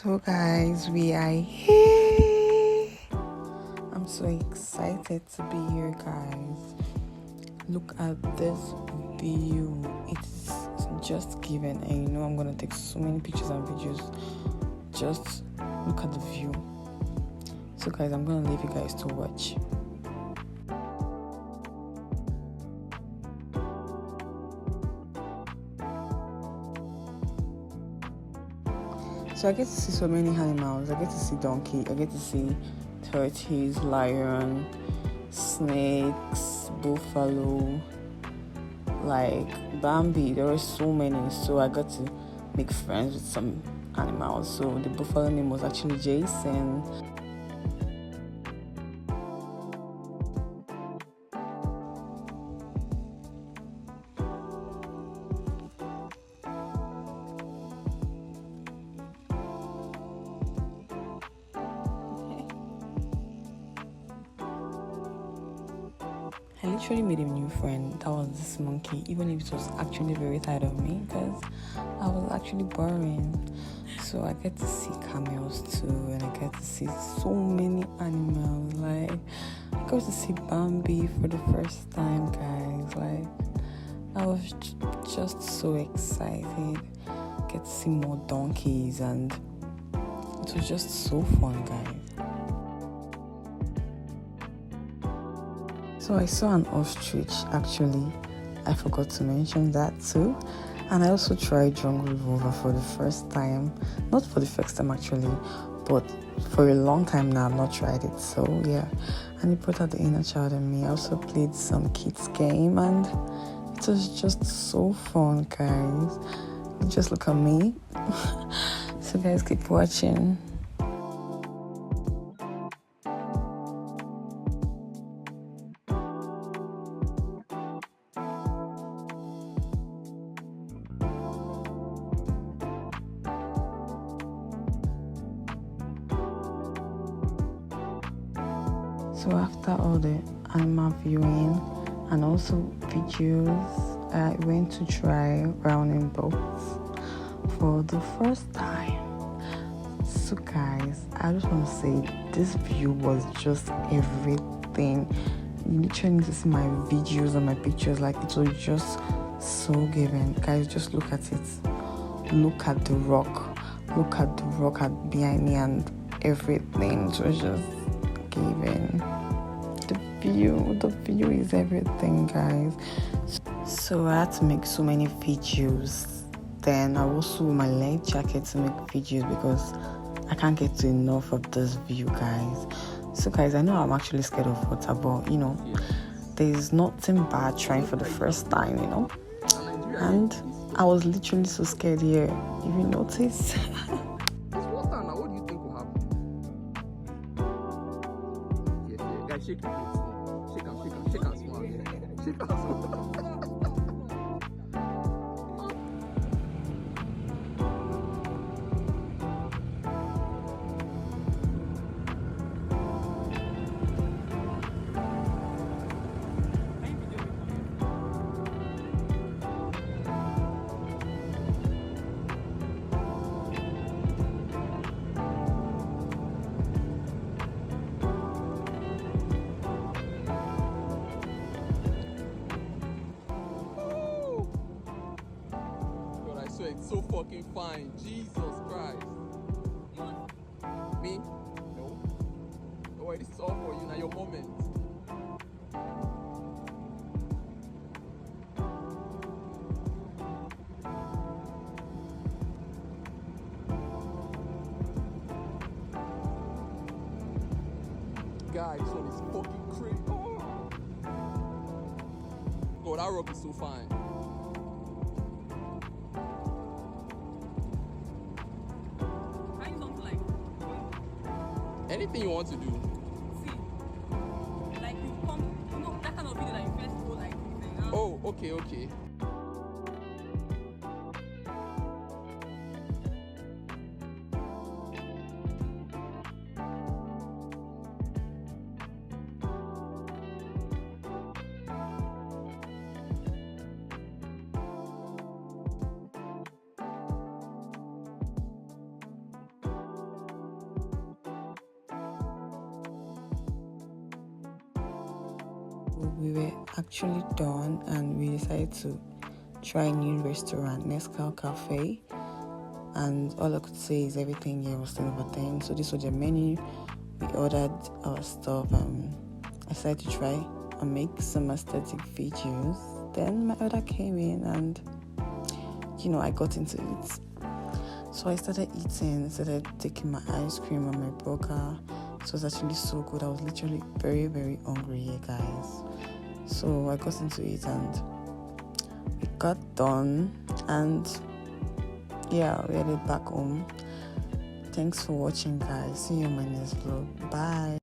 So guys, we are here. I'm so excited to be here, guys. Look at this view. It's just given, and you know I'm gonna take so many pictures and videos. Just look at the view. So guys, I'm gonna leave you guys to watch. So I get to see so many animals. I get to see donkey, I get to see tortoise, lion, snakes, buffalo, like Bambi. There were so many. So I got to make friends with some animals. So the buffalo name was actually Jason. I literally made a new friend. That was this monkey, even if it was actually very tired of me because I was actually boring. So I get to see camels too, and I get to see so many animals. Like I got to see Bambi for the first time, guys. Like I was just so excited. Get to see more donkeys, and it was just so fun, guys. So I saw an ostrich actually. I forgot to mention that too. And I also tried jungle rover for the first time. Not for the first time actually, but for a long time now I've not tried it. So yeah. And it brought out the inner child in me. I also played some kids game and it was just so fun, guys. Just look at me. So guys, keep watching. So after all the animal viewing and also videos, I went to try rounding boats for the first time. So guys, I just want to say this view was just everything. You literally need to see my videos and my pictures. Like it was just so given. Guys, just look at it. Look at the rock. Look at the rock behind me and everything. It was just given. The view is everything, guys. So I had to make so many videos. Then I also wore my light jacket to make videos because I can't get enough of this view, guys. So guys, I know I'm actually scared of water, but you know, there's nothing bad trying for the first time, you know. And I was literally so scared here. If you notice. Shake it small. Shake and small. Shake and small. It's so fucking fine. Jesus Christ. Me? No. Don't worry, this is all for you. Now your moment. Guys, this one is fucking crazy. Oh, that rock is so fine. Anything you want to do. See, like you come, you know, that kind of video that you first go like this. Oh, okay. we were actually done and we decided to try a new restaurant, Nescal Cafe. And all I could say is everything here was 10 over 10. So this was the menu. We ordered our stuff and I decided to try and make some aesthetic videos. Then my order came in and I got into it. So I started eating, started taking my ice cream and my burger. It was actually so good. I was literally very, very hungry here, guys. So I got into it and we got done and we headed back home. Thanks for watching, guys. See you in my next vlog. Bye.